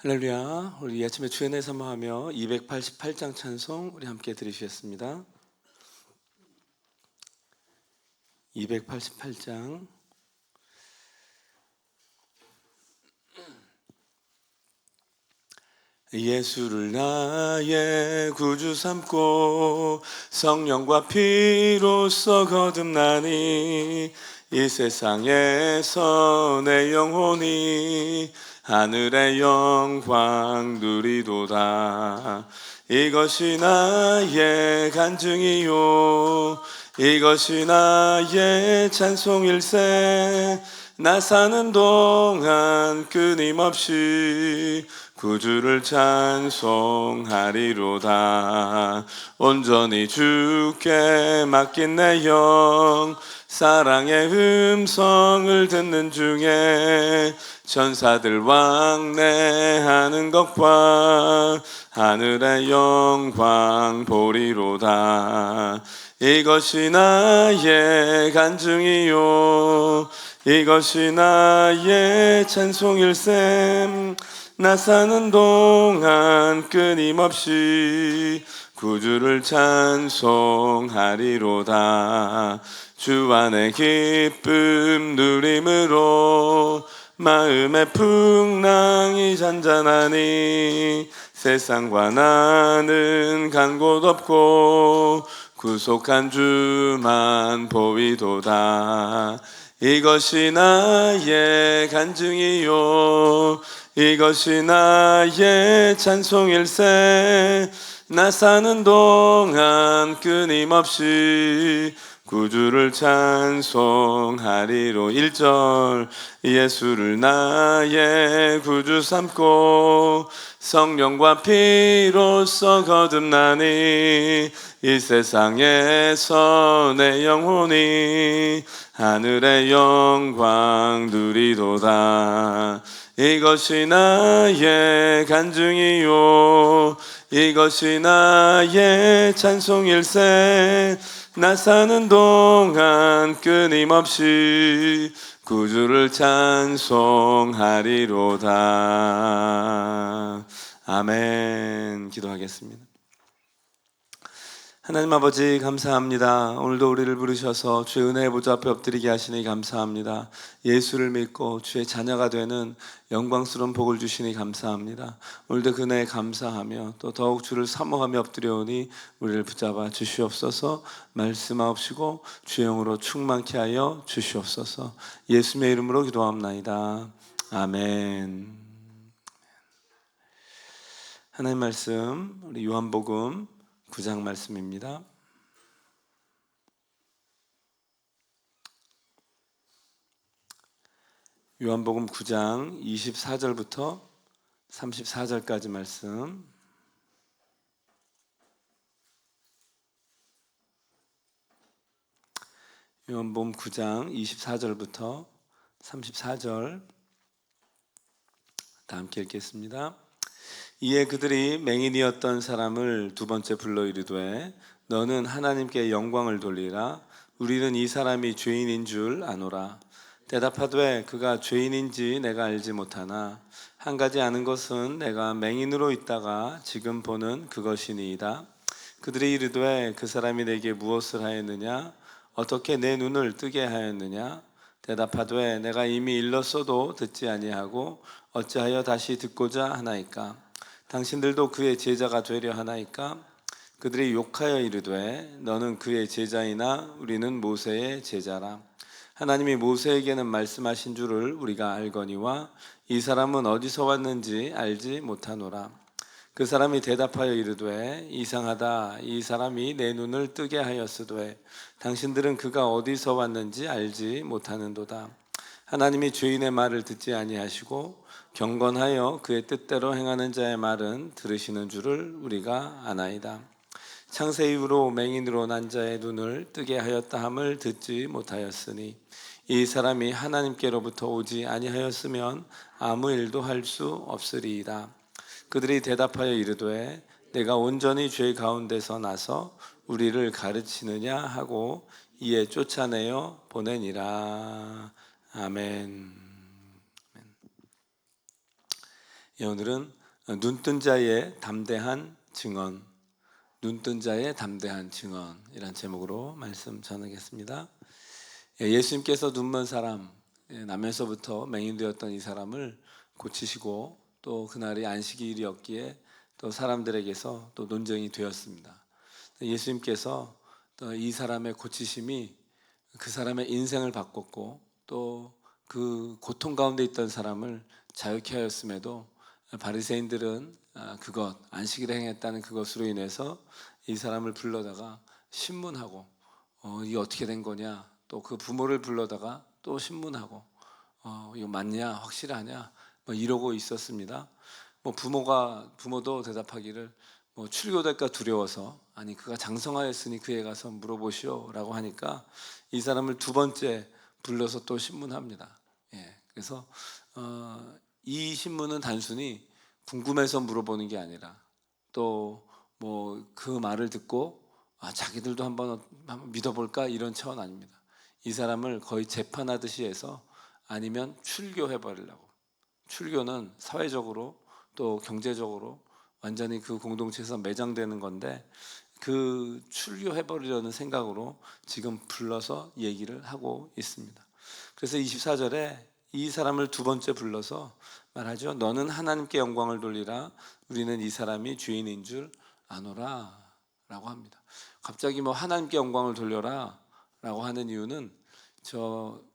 할렐루야. 우리 아침에 주연의 사모하며 288장 찬송 우리 함께 들으시겠습니다. 288장. 예수를 나의 구주 삼고 성령과 피로써 거듭나니 이 세상에서 내 영혼이 하늘의 영광 누리도다. 이것이 나의 간증이요 이것이 나의 찬송일세. 나 사는 동안 끊임없이 구주를 찬송하리로다. 온전히 주께 맡긴 내 영 사랑의 음성을 듣는 중에 천사들 왕래하는 것과 하늘의 영광 보리로다. 이것이 나의 간증이요 이것이 나의 찬송일세. 나 사는 동안 끊임없이 구주를 찬송하리로다. 주 안의 기쁨 누림으로 마음의 풍랑이 잔잔하니 세상과 나는 간 곳 없고 구속한 주만 보이도다. 이것이 나의 간증이요 이것이 나의 찬송일세. 나 사는 동안 끊임없이 구주를 찬송하리로. 1절 예수를 나의 구주 삼고 성령과 피로써 거듭나니 이 세상에서 내 영혼이 하늘의 영광 누리도다. 이것이 나의 간증이요 이것이 나의 찬송일세. 나 사는 동안 끊임없이 구주를 찬송하리로다. 아멘. 기도하겠습니다. 하나님 아버지 감사합니다. 오늘도 우리를 부르셔서 주의 은혜의 보좌 앞에 엎드리게 하시니 감사합니다. 예수를 믿고 주의 자녀가 되는 영광스러운 복을 주시니 감사합니다. 오늘도 그 은혜에 감사하며 또 더욱 주를 사모하며 엎드려오니 우리를 붙잡아 주시옵소서. 말씀하옵시고 주의 영으로 충만케 하여 주시옵소서. 예수님의 이름으로 기도합나이다. 아멘. 하나님 말씀 우리 요한복음 9장 말씀입니다. 요한복음 9장 24절부터 34절까지 말씀. 요한복음 9장 24절부터 34절 다 함께 읽겠습니다. 이에 그들이 맹인이었던 사람을 두 번째 불러 이르되 너는 하나님께 영광을 돌리라. 우리는 이 사람이 죄인인 줄 아노라. 대답하되 그가 죄인인지 내가 알지 못하나 한 가지 아는 것은 내가 맹인으로 있다가 지금 보는 그것이니이다. 그들이 이르되 그 사람이 내게 무엇을 하였느냐? 어떻게 내 눈을 뜨게 하였느냐? 대답하되 내가 이미 일렀어도 듣지 아니하고 어찌하여 다시 듣고자 하나이까? 당신들도 그의 제자가 되려 하나이까? 그들이 욕하여 이르되 너는 그의 제자이나 우리는 모세의 제자라. 하나님이 모세에게는 말씀하신 줄을 우리가 알거니와 이 사람은 어디서 왔는지 알지 못하노라. 그 사람이 대답하여 이르되 이상하다. 이 사람이 내 눈을 뜨게 하였으되 당신들은 그가 어디서 왔는지 알지 못하는도다. 하나님이 죄인의 말을 듣지 아니하시고 경건하여 그의 뜻대로 행하는 자의 말은 들으시는 줄을 우리가 아나이다. 창세 이후로 맹인으로 난 자의 눈을 뜨게 하였다 함을 듣지 못하였으니 이 사람이 하나님께로부터 오지 아니하였으면 아무 일도 할 수 없으리이다. 그들이 대답하여 이르되 내가 온전히 죄 가운데서 나서 우리를 가르치느냐 하고 이에 쫓아내어 보내니라. 아멘. 예, 오늘은 눈뜬 자의 담대한 증언, 눈뜬 자의 담대한 증언이란 제목으로 말씀 전하겠습니다. 예수님께서 눈먼 사람, 나면서부터 맹인되었던 이 사람을 고치시고 또 그날이 안식일이었기에 또 사람들에게서 또 논쟁이 되었습니다. 예수님께서 또 이 사람의 고치심이 그 사람의 인생을 바꿨고 또 그 고통 가운데 있던 사람을 자유케 하였음에도 바리새인들은 그것 안식일에 행했다는 그것으로 인해서 이 사람을 불러다가 신문하고 이게 어떻게 된 거냐, 또 그 부모를 불러다가 또 신문하고 이거 맞냐 확실하냐 뭐 이러고 있었습니다. 뭐 부모도 대답하기를 뭐 출교될까 두려워서, 아니 그가 장성하였으니 그에 가서 물어보시오라고 하니까 이 사람을 두 번째 불러서 또 신문합니다. 그래서 이 신문은 단순히 궁금해서 물어보는 게 아니라 또 뭐 그 말을 듣고 자기들도 한번 믿어볼까 이런 차원 아닙니다. 이 사람을 거의 재판하듯이 해서 아니면 출교해버리려고. 출교는 사회적으로 또 경제적으로 완전히 그 공동체에서 매장되는 건데, 그 출교해버리려는 생각으로 지금 불러서 얘기를 하고 있습니다. 그래서 24절에 이 사람을 두 번째 불러서 말하죠. 너는 하나님께 영광을 돌리라. 우리는 이 사람이 죄인인 줄 아노라 라고 합니다. 갑자기 뭐 하나님께 영광을 돌려라 라고 하는 이유는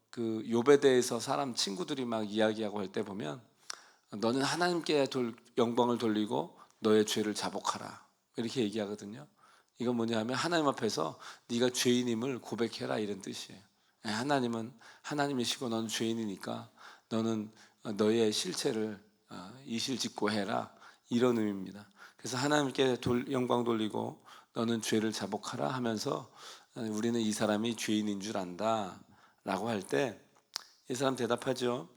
그 욥에 대해서 사람 친구들이 막 이야기하고 할 때 보면 너는 하나님께 영광을 돌리고 너의 죄를 자복하라 이렇게 얘기하거든요. 이건 뭐냐 하면 하나님 앞에서 네가 죄인임을 고백해라 이런 뜻이에요. 하나님은 하나님이시고 너는 죄인이니까 너는 너의 실체를 이실직고 해라 이런 의미입니다. 그래서 하나님께 영광 돌리고 너는 죄를 자복하라 하면서 우리는 이 사람이 죄인인 줄 안다 라고 할 때 이 사람 대답하죠.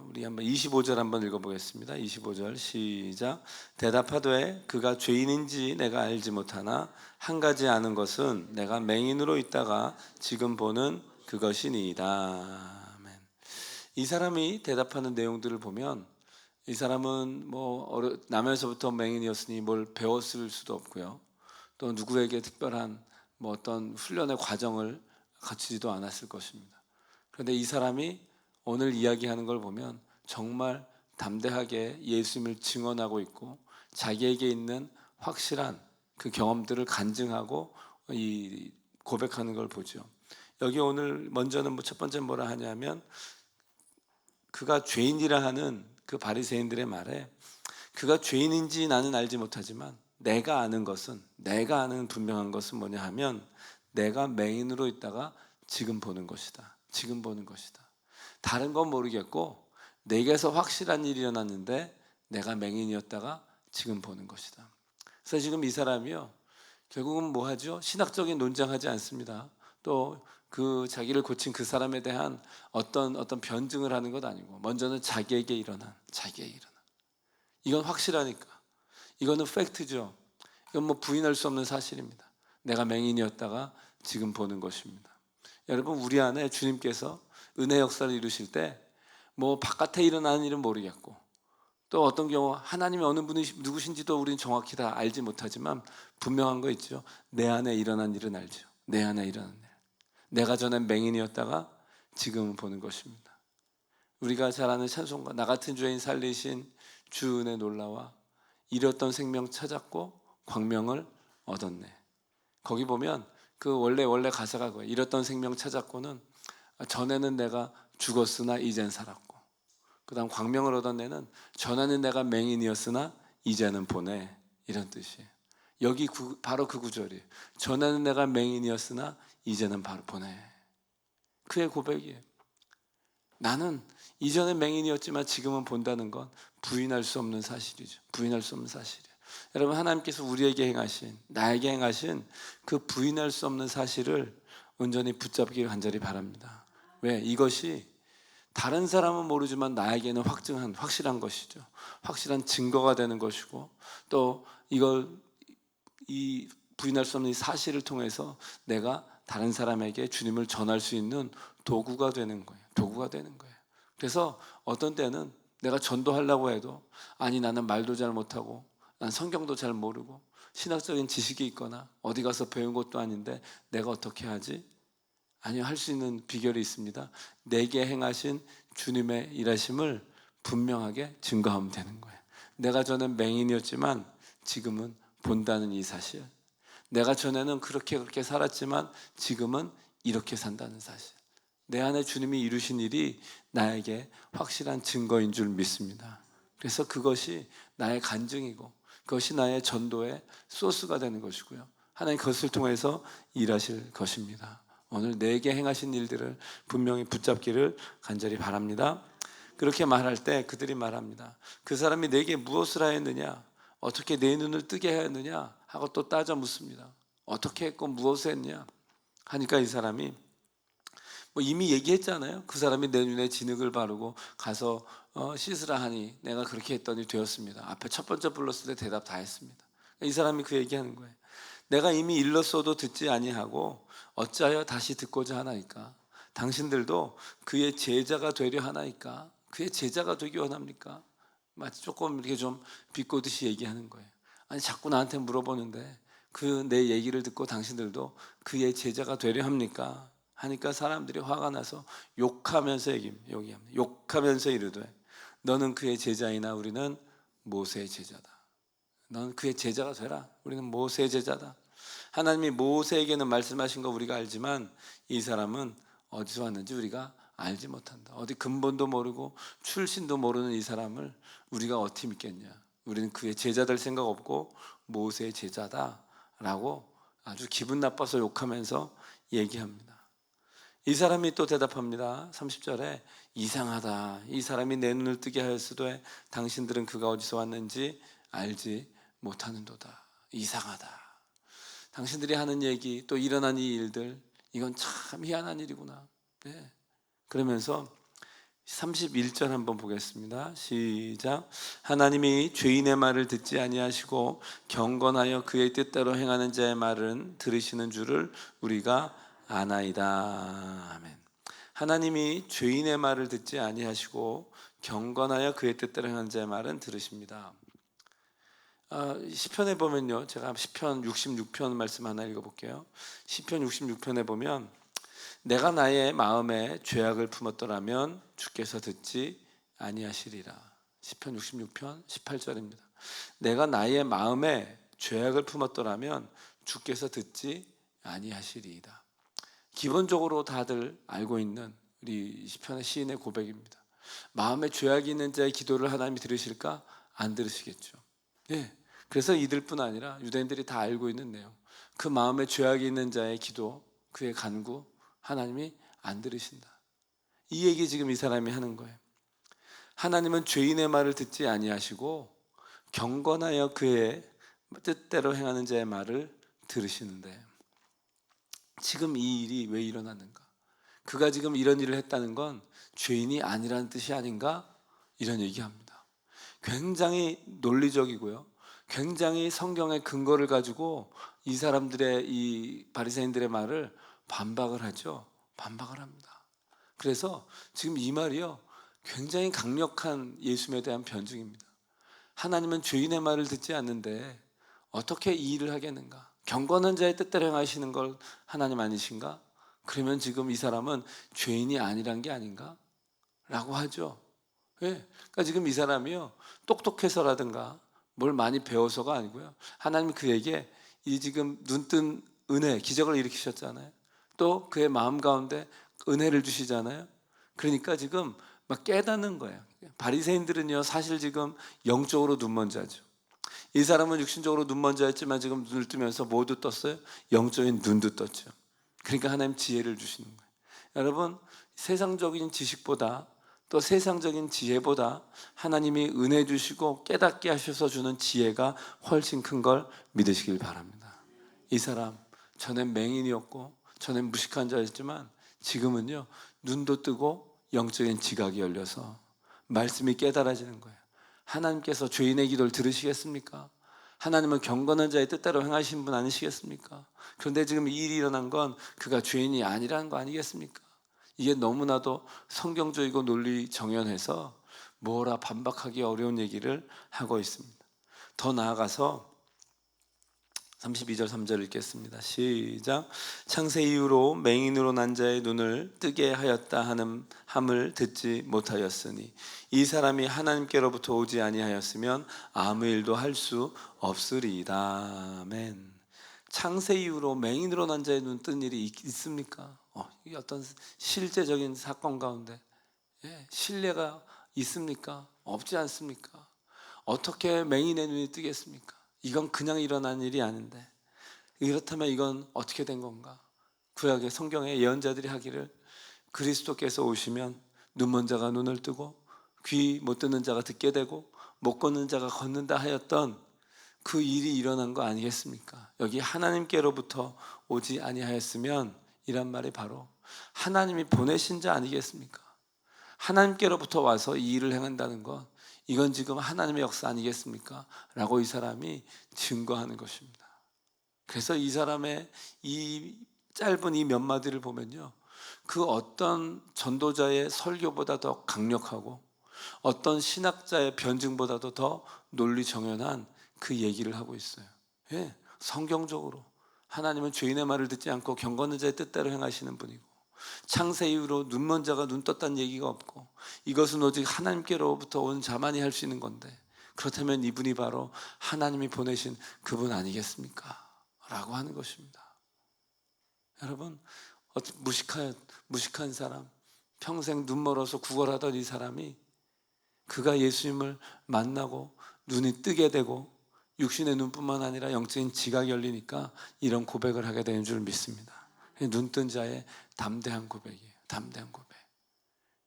우리 한번 25절 한번 읽어보겠습니다. 25절 시작. 대답하되 그가 죄인인지 내가 알지 못하나 한 가지 아는 것은 내가 맹인으로 있다가 지금 보는 그것이니이다. 아멘. 이 사람이 대답하는 내용들을 보면 이 사람은 뭐 나면서부터 맹인이었으니 뭘 배웠을 수도 없고요. 또 누구에게 특별한 뭐 어떤 훈련의 과정을 거치지도 않았을 것입니다. 그런데 이 사람이 오늘 이야기하는 걸 보면 정말 담대하게 예수님을 증언하고 있고 자기에게 있는 확실한 그 경험들을 간증하고 이 고백하는 걸 보죠. 여기 오늘 먼저는 첫 번째 뭐라 하냐면 그가 죄인이라 하는 그 바리새인들의 말에 그가 죄인인지 나는 알지 못하지만 내가 아는 분명한 것은 뭐냐 하면 내가 맹인으로 있다가 지금 보는 것이다. 지금 보는 것이다. 다른 건 모르겠고 내게서 확실한 일이 일어났는데 내가 맹인이었다가 지금 보는 것이다. 그래서 지금 이 사람이요 결국은 뭐 하죠? 신학적인 논쟁하지 않습니다. 또 그 자기를 고친 그 사람에 대한 어떤 변증을 하는 것 아니고 먼저는 자기에게 일어난 이건 확실하니까 이거는 팩트죠. 이건 뭐 부인할 수 없는 사실입니다. 내가 맹인이었다가 지금 보는 것입니다. 여러분 우리 안에 주님께서 은혜 역사를 이루실 때 뭐 바깥에 일어나는 일은 모르겠고 또 어떤 경우 하나님이 어느 분이 누구신지도 우리는 정확히 다 알지 못하지만 분명한 거 있죠. 내 안에 일어난 일은 알죠. 내 안에 일어난 일. 내가 전엔 맹인이었다가 지금은 보는 것입니다. 우리가 잘 아는 찬송가 나 같은 죄인 살리신 주 은혜 놀라와 잃었던 생명 찾았고 광명을 얻었네. 거기 보면 그 원래 가사가 그거예요. 잃었던 생명 찾았고는 전에는 내가 죽었으나 이젠 살았고, 그 다음 광명을 얻었네는 전에는 내가 맹인이었으나 이제는 보네 이런 뜻이에요. 여기 바로 그 구절이에요. 전에는 내가 맹인이었으나 이제는 바로 보네. 그의 고백이에요. 나는 이전에 맹인이었지만 지금은 본다는 건 부인할 수 없는 사실이죠. 부인할 수 없는 사실이에요. 여러분 하나님께서 우리에게 행하신 나에게 행하신 그 부인할 수 없는 사실을 온전히 붙잡기를 간절히 바랍니다. 왜? 이것이 다른 사람은 모르지만 나에게는 확실한 것이죠. 확실한 증거가 되는 것이고 또 이 부인할 수 없는 이 사실을 통해서 내가 다른 사람에게 주님을 전할 수 있는 도구가 되는 거예요. 그래서 어떤 때는 내가 전도하려고 해도 아니 나는 말도 잘 못하고 난 성경도 잘 모르고 신학적인 지식이 있거나 어디 가서 배운 것도 아닌데 내가 어떻게 하지? 아니요, 할 수 있는 비결이 있습니다. 내게 행하신 주님의 일하심을 분명하게 증거하면 되는 거예요. 내가 전엔 맹인이었지만 지금은 본다는 이 사실, 내가 전에는 그렇게 살았지만 지금은 이렇게 산다는 사실, 내 안에 주님이 이루신 일이 나에게 확실한 증거인 줄 믿습니다. 그래서 그것이 나의 간증이고 그것이 나의 전도의 소스가 되는 것이고요, 하나님 그것을 통해서 일하실 것입니다. 오늘 내게 행하신 일들을 분명히 붙잡기를 간절히 바랍니다. 그렇게 말할 때 그들이 말합니다. 그 사람이 내게 무엇을 하였느냐, 어떻게 내 눈을 뜨게 하였느냐 하고 또 따져 묻습니다. 어떻게 했고 무엇을 했냐 하니까 이 사람이 이미 얘기했잖아요. 그 사람이 내 눈에 진흙을 바르고 가서 씻으라 하니 내가 그렇게 했더니 되었습니다. 앞에 첫 번째 불렀을 때 대답 다 했습니다. 이 사람이 그 얘기하는 거예요. 내가 이미 일렀어도 듣지 아니하고 어찌하여 다시 듣고자 하나이까? 당신들도 그의 제자가 되려 하나이까? 그의 제자가 되기 원합니까? 마치 조금 이렇게 좀 비꼬듯이 얘기하는 거예요. 아니 자꾸 나한테 물어보는데 그 내 얘기를 듣고 당신들도 그의 제자가 되려 합니까? 하니까 사람들이 화가 나서 욕하면서 얘기합니다. 욕하면서 이르되 너는 그의 제자이나 우리는 모세의 제자다. 너는 그의 제자가 되라. 우리는 모세의 제자다. 하나님이 모세에게는 말씀하신 거 우리가 알지만 이 사람은 어디서 왔는지 우리가 알지 못한다. 어디 근본도 모르고 출신도 모르는 이 사람을 우리가 어떻게 믿겠냐. 우리는 그의 제자 될 생각 없고 모세의 제자다라고 아주 기분 나빠서 욕하면서 얘기합니다. 이 사람이 또 대답합니다. 30절에 이상하다. 이 사람이 내 눈을 뜨게 하였으되 당신들은 그가 어디서 왔는지 알지 못하는도다. 이상하다. 당신들이 하는 얘기, 또 일어난 이 일들, 이건 참 희한한 일이구나. 네. 그러면서 31절 한번 보겠습니다. 시작. 하나님이 죄인의 말을 듣지 아니하시고 경건하여 그의 뜻대로 행하는 자의 말은 들으시는 줄을 우리가 아나이다. 아멘. 하나님이 죄인의 말을 듣지 아니하시고 경건하여 그의 뜻대로 행하는 자의 말은 들으십니다. 시편에 보면요, 제가 시편 66편 말씀 하나 읽어볼게요. 시편 66편에 보면 내가 나의 마음에 죄악을 품었더라면 주께서 듣지 아니하시리라. 시편 66편 18절입니다. 내가 나의 마음에 죄악을 품었더라면 주께서 듣지 아니하시리이다. 기본적으로 다들 알고 있는 우리 시편의 시인의 고백입니다. 마음에 죄악이 있는 자의 기도를 하나님이 들으실까? 안 들으시겠죠. 예. 그래서 이들뿐 아니라 유대인들이 다 알고 있는 내용, 그 마음에 죄악이 있는 자의 기도, 그의 간구 하나님이 안 들으신다. 이 얘기 지금 이 사람이 하는 거예요. 하나님은 죄인의 말을 듣지 아니하시고 경건하여 그의 뜻대로 행하는 자의 말을 들으시는데, 지금 이 일이 왜 일어났는가? 그가 지금 이런 일을 했다는 건 죄인이 아니라는 뜻이 아닌가? 이런 얘기합니다. 굉장히 논리적이고요, 굉장히 성경의 근거를 가지고 이 사람들의, 이 바리새인들의 말을 반박을 하죠. 반박을 합니다. 그래서 지금 이 말이요, 굉장히 강력한 예수님에 대한 변증입니다. 하나님은 죄인의 말을 듣지 않는데 어떻게 이 일을 하겠는가? 경건한 자의 뜻대로 행하시는 걸 하나님 아니신가? 그러면 지금 이 사람은 죄인이 아니란 게 아닌가? 라고 하죠. 왜? 그러니까 지금 이 사람이요, 똑똑해서라든가 뭘 많이 배워서가 아니고요, 하나님이 그에게 이 지금 눈뜬 은혜, 기적을 일으키셨잖아요. 또 그의 마음 가운데 은혜를 주시잖아요. 그러니까 지금 막 깨닫는 거예요. 바리새인들은요, 사실 지금 영적으로 눈먼 자죠. 이 사람은 육신적으로 눈먼 자였지만 지금 눈을 뜨면서 모두 떴어요? 영적인 눈도 떴죠. 그러니까 하나님 지혜를 주시는 거예요. 여러분, 세상적인 지식보다, 또 세상적인 지혜보다 하나님이 은혜 주시고 깨닫게 하셔서 주는 지혜가 훨씬 큰 걸 믿으시길 바랍니다. 이 사람 전엔 맹인이었고 전엔 무식한 자였지만 지금은요, 눈도 뜨고 영적인 지각이 열려서 말씀이 깨달아지는 거예요. 하나님께서 죄인의 기도를 들으시겠습니까? 하나님은 경건한 자의 뜻대로 행하신 분 아니시겠습니까? 그런데 지금 이 일이 일어난 건 그가 죄인이 아니라는 거 아니겠습니까? 이게 너무나도 성경적이고 논리 정연해서 뭐라 반박하기 어려운 얘기를 하고 있습니다. 더 나아가서 32절 3절 읽겠습니다. 시작. 창세 이후로 맹인으로 난 자의 눈을 뜨게 하였다 하는 함을 듣지 못하였으니 이 사람이 하나님께로부터 오지 아니하였으면 아무 일도 할 수 없으리이다. 아멘. 창세 이후로 맹인으로 난 자의 눈 뜬 일이 있습니까? 이게 어떤 실제적인 사건 가운데 신뢰가 있습니까? 없지 않습니까? 어떻게 맹인의 눈이 뜨겠습니까? 이건 그냥 일어난 일이 아닌데, 이렇다면 이건 어떻게 된 건가? 구약의 성경의 예언자들이 하기를 그리스도께서 오시면 눈먼 자가 눈을 뜨고 귀 못 듣는 자가 듣게 되고 못 걷는 자가 걷는다 하였던 그 일이 일어난 거 아니겠습니까? 여기 하나님께로부터 오지 아니하였으면 이란 말이 바로 하나님이 보내신 자 아니겠습니까? 하나님께로부터 와서 이 일을 행한다는 것, 이건 지금 하나님의 역사 아니겠습니까? 라고 이 사람이 증거하는 것입니다. 그래서 이 사람의 이 짧은 이 몇 마디를 보면요, 그 어떤 전도자의 설교보다 더 강력하고 어떤 신학자의 변증보다도 더 논리정연한 그 얘기를 하고 있어요. 성경적으로 하나님은 죄인의 말을 듣지 않고 경건한 자의 뜻대로 행하시는 분이고, 창세 이후로 눈먼 자가 눈 떴다는 얘기가 없고, 이것은 오직 하나님께로부터 온 자만이 할 수 있는 건데, 그렇다면 이분이 바로 하나님이 보내신 그분 아니겠습니까? 라고 하는 것입니다. 여러분, 무식한 사람, 평생 눈 멀어서 구걸하던 이 사람이 그가 예수님을 만나고 눈이 뜨게 되고 육신의 눈뿐만 아니라 영적인 지각이 열리니까 이런 고백을 하게 되는 줄 믿습니다. 눈뜬 자의 담대한 고백이에요. 담대한 고백.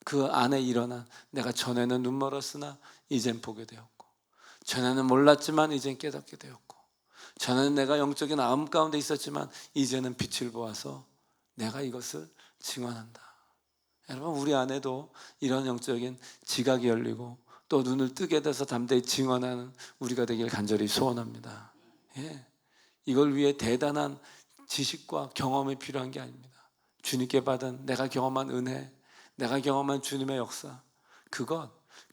그 안에 일어난, 내가 전에는 눈 멀었으나 이젠 보게 되었고, 전에는 몰랐지만 이젠 깨닫게 되었고, 전에는 내가 영적인 암 가운데 있었지만 이제는 빛을 보아서 내가 이것을 증언한다. 여러분, 우리 안에도 이런 영적인 지각이 열리고 또 눈을 뜨게 돼서 담대히 증언하는 우리가 되길 간절히 소원합니다. 이걸 위해 대단한 지식과 경험이 필요한 게 아닙니다. 주님께 받은 내가 경험한 은혜, 내가 경험한 주님의 역사,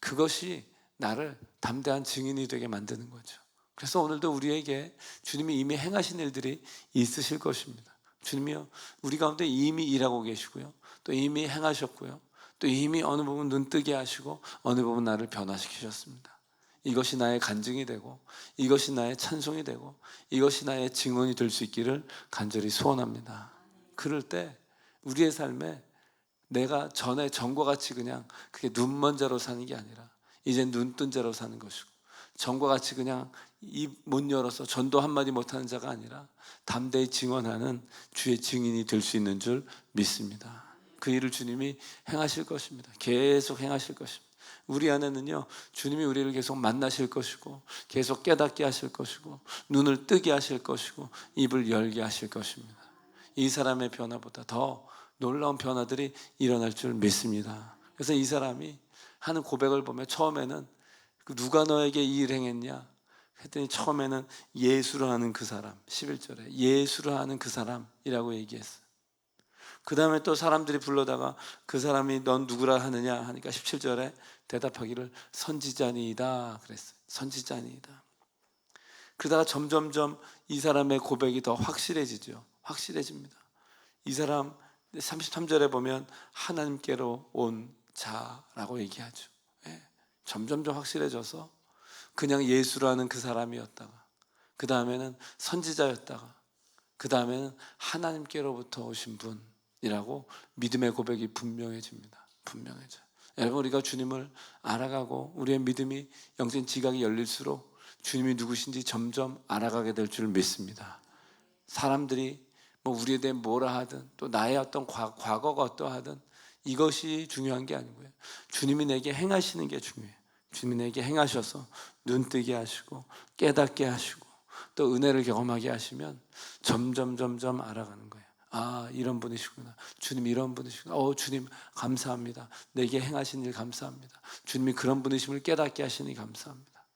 그것이 나를 담대한 증인이 되게 만드는 거죠. 그래서 오늘도 우리에게 주님이 이미 행하신 일들이 있으실 것입니다. 주님이요, 우리 가운데 이미 일하고 계시고요, 또 이미 행하셨고요, 또 이미 어느 부분 눈뜨게 하시고 어느 부분 나를 변화시키셨습니다. 이것이 나의 간증이 되고, 이것이 나의 찬송이 되고, 이것이 나의 증언이 될 수 있기를 간절히 소원합니다. 그럴 때 우리의 삶에 내가 전에 전과 같이 그냥 그게 눈먼 자로 사는 게 아니라 이제 눈뜬 자로 사는 것이고, 전과 같이 그냥 입 못 열어서 전도 한마디 못하는 자가 아니라 담대히 증언하는 주의 증인이 될 수 있는 줄 믿습니다. 그 일을 주님이 행하실 것입니다. 계속 행하실 것입니다. 우리 안에는요, 주님이 우리를 계속 만나실 것이고, 계속 깨닫게 하실 것이고, 눈을 뜨게 하실 것이고, 입을 열게 하실 것입니다. 이 사람의 변화보다 더 놀라운 변화들이 일어날 줄 믿습니다. 그래서 이 사람이 하는 고백을 보면 처음에는 누가 너에게 이 일 행했냐 했더니 처음에는 예수로 하는 그 사람, 11절에 예수로 하는 그 사람이라고 얘기했어요. 그 다음에 또 사람들이 불러다가 그 사람이 넌 누구라 하느냐 하니까 17절에 대답하기를 선지자니이다 그랬어요. 선지자니이다. 그러다가 점점점 이 사람의 고백이 더 확실해지죠. 확실해집니다. 이 사람 33절에 보면 하나님께로 온 자라고 얘기하죠. 점점점 확실해져서 그냥 예수라는 그 사람이었다가, 그 다음에는 선지자였다가, 그 다음에는 하나님께로부터 오신 분이라고 믿음의 고백이 분명해집니다. 분명해져요. 여러분, 우리가 주님을 알아가고 우리의 믿음이 영적인 지각이 열릴수록 주님이 누구신지 점점 알아가게 될 줄 믿습니다. 사람들이 우리에 대해 뭐라 하든, 또 나의 어떤 과거가 어떠하든 이것이 중요한 게 아니고요, 주님이 내게 행하시는 게 중요해요. 주님이 내게 행하셔서 눈뜨게 하시고 깨닫게 하시고 또 은혜를 경험하게 하시면 점점 알아가는 거예요. 아, 이런 분이시구나. 주님 이런 분이시구나. 주님 감사합니다. 내게 행하신 일 감사합니다. 주님이 그런 분이심을 깨닫게 하시니 감사합니다.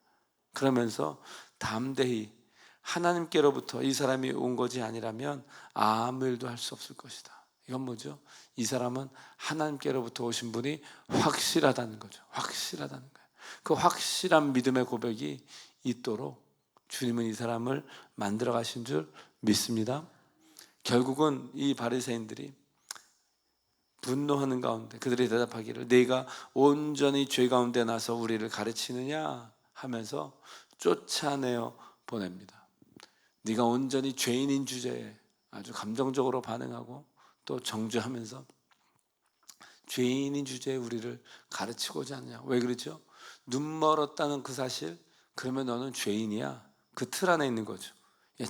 그러면서 담대히 하나님께로부터 이 사람이 온 것이 아니라면 아무 일도 할 수 없을 것이다. 이건 뭐죠? 이 사람은 하나님께로부터 오신 분이 확실하다는 거죠. 확실하다는 거예요. 그 확실한 믿음의 고백이 있도록 주님은 이 사람을 만들어 가신 줄 믿습니다. 결국은 이 바리새인들이 분노하는 가운데 그들이 대답하기를 네가 온전히 죄 가운데 나서 우리를 가르치느냐 하면서 쫓아내어 보냅니다. 네가 온전히 죄인인 주제에 아주 감정적으로 반응하고 또 정죄하면서 죄인인 주제에 우리를 가르치고자 하느냐. 왜 그러죠? 눈 멀었다는 그 사실, 그러면 너는 죄인이야. 그 틀 안에 있는 거죠.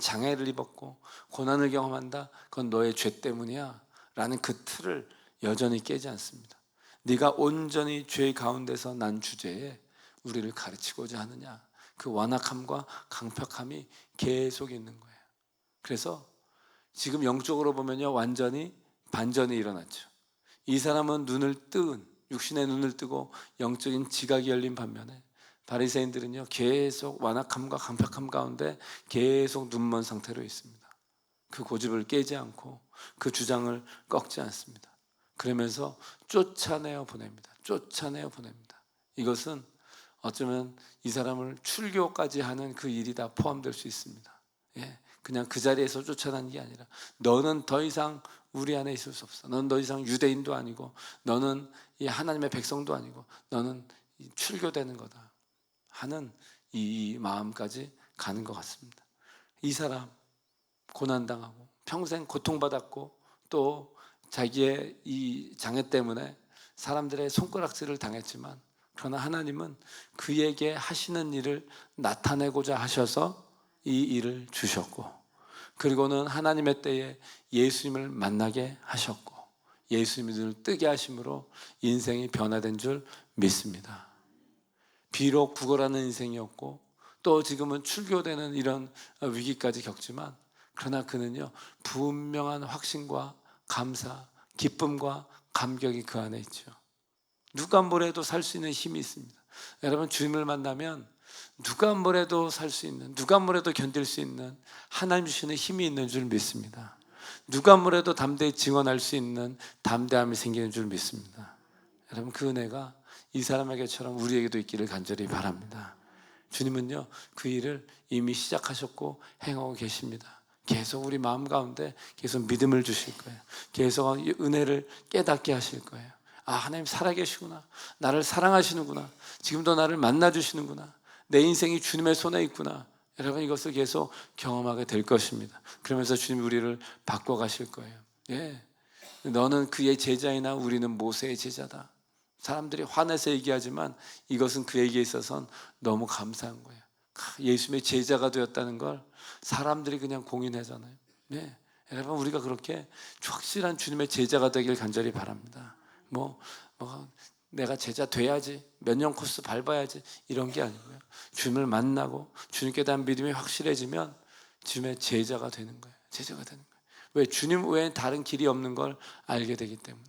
장애를 입었고 고난을 경험한다, 그건 너의 죄 때문이야 라는 그 틀을 여전히 깨지 않습니다. 네가 온전히 죄 가운데서 난 주제에 우리를 가르치고자 하느냐. 그 완악함과 강팍함이 계속 있는 거예요. 그래서 지금 영적으로 보면요, 완전히 반전이 일어났죠. 이 사람은 육신의 눈을 뜨고 영적인 지각이 열린 반면에 바리새인들은요, 계속 완악함과 강팍함 가운데 계속 눈먼 상태로 있습니다. 그 고집을 깨지 않고 그 주장을 꺾지 않습니다. 그러면서 쫓아내어 보냅니다. 쫓아내어 보냅니다. 이것은 어쩌면 이 사람을 출교까지 하는 그 일이 다 포함될 수 있습니다. 그냥 그 자리에서 쫓아내는 게 아니라 너는 더 이상 우리 안에 있을 수 없어. 너는 더 이상 유대인도 아니고 너는 이 하나님의 백성도 아니고 너는 출교되는 거다 하는 이 마음까지 가는 것 같습니다. 이 사람 고난당하고 평생 고통받았고 또 자기의 이 장애 때문에 사람들의 손가락질을 당했지만, 그러나 하나님은 그에게 하시는 일을 나타내고자 하셔서 이 일을 주셨고, 그리고는 하나님의 때에 예수님을 만나게 하셨고 예수님의 눈을 뜨게 하심으로 인생이 변화된 줄 믿습니다. 비록 구걸하는 인생이었고 또 지금은 출교되는 이런 위기까지 겪지만, 그러나 그는요, 분명한 확신과 감사, 기쁨과 감격이 그 안에 있죠. 누가 뭐래도 살 수 있는 힘이 있습니다. 여러분, 주님을 만나면 누가 뭐래도 살 수 있는, 누가 뭐래도 견딜 수 있는 하나님 주시는 힘이 있는 줄 믿습니다. 누가 뭐래도 담대히 증언할 수 있는 담대함이 생기는 줄 믿습니다. 여러분, 그 은혜가 이 사람에게처럼 우리에게도 있기를 간절히 바랍니다. 주님은요, 그 일을 이미 시작하셨고 행하고 계십니다. 계속 우리 마음 가운데 계속 믿음을 주실 거예요. 계속 은혜를 깨닫게 하실 거예요. 아, 하나님 살아계시구나. 나를 사랑하시는구나. 지금도 나를 만나주시는구나. 내 인생이 주님의 손에 있구나. 여러분, 이것을 계속 경험하게 될 것입니다. 그러면서 주님이 우리를 바꿔가실 거예요. 너는 그의 제자이나 우리는 모세의 제자다. 사람들이 화내서 얘기하지만 이것은 그에게 있어서는 너무 감사한 거예요. 예수님의 제자가 되었다는 걸 사람들이 그냥 공인하잖아요. 여러분, 우리가 그렇게 확실한 주님의 제자가 되길 간절히 바랍니다. 내가 제자 돼야지, 몇 년 코스 밟아야지, 이런 게 아니고요. 주님을 만나고 주님께 대한 믿음이 확실해지면 주님의 제자가 되는 거예요. 제자가 되는 거예요. 왜? 주님 외에 다른 길이 없는 걸 알게 되기 때문에.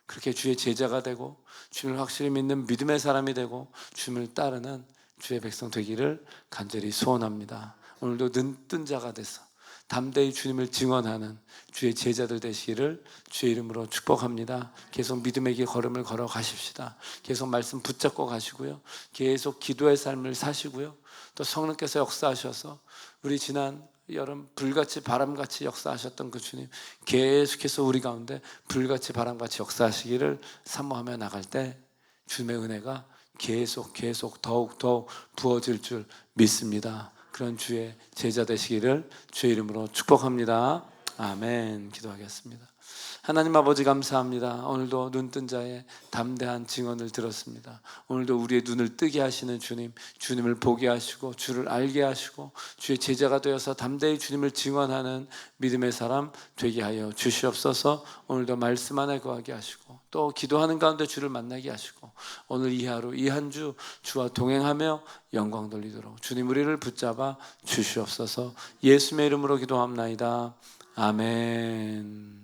그렇게 주의 제자가 되고 주님을 확실히 믿는 믿음의 사람이 되고 주님을 따르는 주의 백성 되기를 간절히 소원합니다. 오늘도 눈뜬 자가 돼서 담대히 주님을 증언하는 주의 제자들 되시기를 주의 이름으로 축복합니다. 계속 믿음의 길 걸음을 걸어 가십시다. 계속 말씀 붙잡고 가시고요, 계속 기도의 삶을 사시고요, 또 성령께서 역사하셔서 우리 지난 여름 불같이 바람같이 역사하셨던 그 주님, 계속해서 우리 가운데 불같이 바람같이 역사하시기를 사모하며 나갈 때 주님의 은혜가 계속 더욱 부어질 줄 믿습니다. 그런 주의 제자 되시기를 주의 이름으로 축복합니다. 아멘. 기도하겠습니다. 하나님 아버지, 감사합니다. 오늘도 눈뜬 자의 담대한 증언을 들었습니다. 오늘도 우리의 눈을 뜨게 하시는 주님, 주님을 보게 하시고 주를 알게 하시고 주의 제자가 되어서 담대히 주님을 증언하는 믿음의 사람 되게 하여 주시옵소서. 오늘도 말씀 안에 거하게 하시고 또 기도하는 가운데 주를 만나게 하시고 오늘 이 하루 이 한 주 주와 동행하며 영광 돌리도록 주님 우리를 붙잡아 주시옵소서. 예수의 이름으로 기도합나이다. 아멘.